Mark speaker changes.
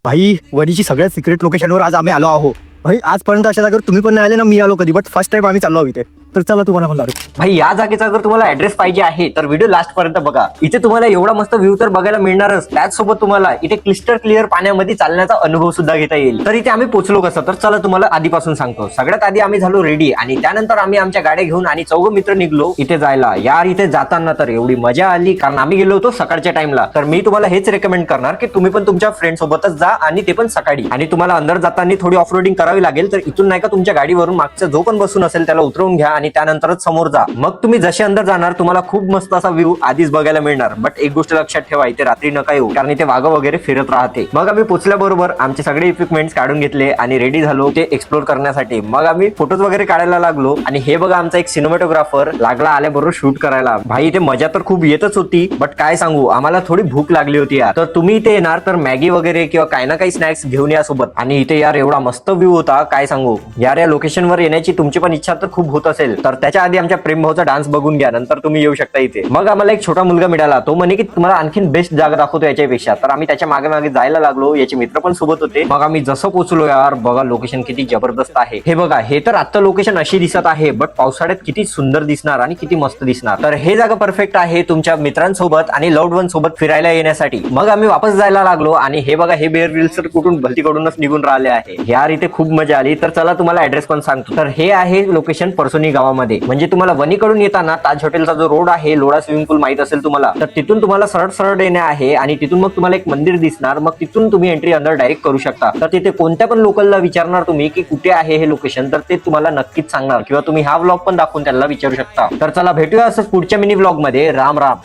Speaker 1: भाई वडीची सगळ्यात सिक्रेट लोकेशनवर आज आम्ही आलो आहो. भाई आजपर्यंत अशा जागेवर तुम्ही पण नाही आले ना, मी आलो कधी, बट फर्स्ट टाइम आम्ही चाललो आहोत इथे. तर चला तुम्हाला पण लावू.
Speaker 2: भाई या जागेचा जर तुम्हाला ऍड्रेस पाहिजे आहे तर व्हिडिओ लास्ट पर्यंत बघा. इथे तुम्हाला एवढा मस्त व्ह्यू तर बघायला मिळणारच, त्याचसोबत तुम्हाला इथे क्लिस्टर क्लिअर पाण्यामध्ये चालण्याचा अनुभव सुद्धा घेता येईल. तर इथे आम्ही पोहोचलो कसं, तर चला तुम्हाला आधीपासून सांगतो. सगळ्यात आधी आम्ही झालो रेडी आणि त्यानंतर आम्ही आमच्या गाड्या घेऊन आणि 4 मित्र निघलो इथे जायला. यार इथे जाताना तर एवढी मजा आली, कारण आम्ही गेलो होतो सकाळच्या टाइमला. तर मी तुम्हाला हेच रेकमेंड करणार की तुम्ही पण तुमच्या फ्रेंड सोबतच जा आणि ते पण सकाळी. आणि तुम्हाला अंदर जाताना थोडी ऑफ रोडिंग करावी लागेल, तर इथून नाही का तुमच्या गाडीवरून मागचा जो पण बसून असेल त्याला उतरवून घ्या आणि त्यानंतरच समोर जा. मग तुम्ही जसे अंदर जाणार तुम्हाला खूप मस्त असा व्ह्यू आधीच बघायला मिळणार. बट एक गोष्ट लक्षात ठेवा, इथे रात्री नका येऊ, कारण इथे वाघ वगैरे फिरत राहते. मग आम्ही पोहोचल्याबरोबर आमचे सगळे इक्विपमेंट्स काढून घेतले आणि रेडी झालो ते एक्सप्लोर करण्यासाठी. मग आम्ही फोटोज वगैरे काढायला लागलो आणि हे बघा आमचा एक सिनेमॅटोग्राफर लागला आल्याबरोबर शूट करायला. भाई इथे मजा तर खूप येतच होती, बट काय सांगू आम्हाला थोडी भूक लागली होती यार. तर तुम्ही इथे येणार तर मॅगी वगैरे किंवा काही ना काही स्नॅक्स घेऊन या सोबत. आणि इथे यार एवढा मस्त व्ह्यू होता, काय सांगू यार. या लोकेशनवर येण्याची तुमची पण इच्छा तर खूप होत असेल तर त्याच्या आधी आमच्या प्रेम भाऊचा डान्स बघून घ्या, नंतर तुम्ही येऊ शकता इथे. मग आम्हाला एक छोटा मुलगा मिळाला, तो म्हणे की तुम्हाला आणखीन बेस्ट जागा दाखवतो याच्यापेक्षा. तर आम्ही त्याच्या मागे मागे जायला लागलो, याचे मित्र पण सोबत होते. मग आम्ही जसं पोहोचलो यार, बघा लोकेशन किती जबरदस्त आहे. हे बघा, हे तर आता लोकेशन अशी दिसत आहे, बट पावसाळ्यात किती सुंदर दिसणार आणि किती मस्त दिसणार. तर हे जागा परफेक्ट आहे तुमच्या मित्रांसोबत आणि लव्ड वन सोबत फिरायला येण्यासाठी. मग आम्ही वापस जायला लागलो आणि हे बघा हे बेअर ग्रिल्स तर कुठून भलतीकडूनच निघून राहिले आहे यार. इथे खूप मजा आली. तर चला तुम्हाला ऍड्रेस पण सांगतो. तर हे आहे लोकेशन परसोनी गावामध्ये. म्हणजे तुम्हाला वनीकडून येताना ताज हॉटेलचा जो रोड आहे, लोढा स्विमिंग पूल माहित असेल तुम्हाला, तर तिथून तुम्हाला सरळ सरळ येणे आहे आणि तिथून मग तुम्हाला एक मंदिर दिसणार. मग तिथून तुम्ही एंट्री अंदर डायरेक्ट करू शकता. तर तिथे कोणत्या पण लोकलला विचारणार तुम्ही की कुठे आहे हे लोकेशन, तर ते तुम्हाला नक्कीच सांगणार, किंवा तुम्ही हा व्लॉग पण दाखवून त्यांना विचारू शकता. तर चला भेटूया असंच पुढच्या मिनी व्लॉग मध्ये. राम राम.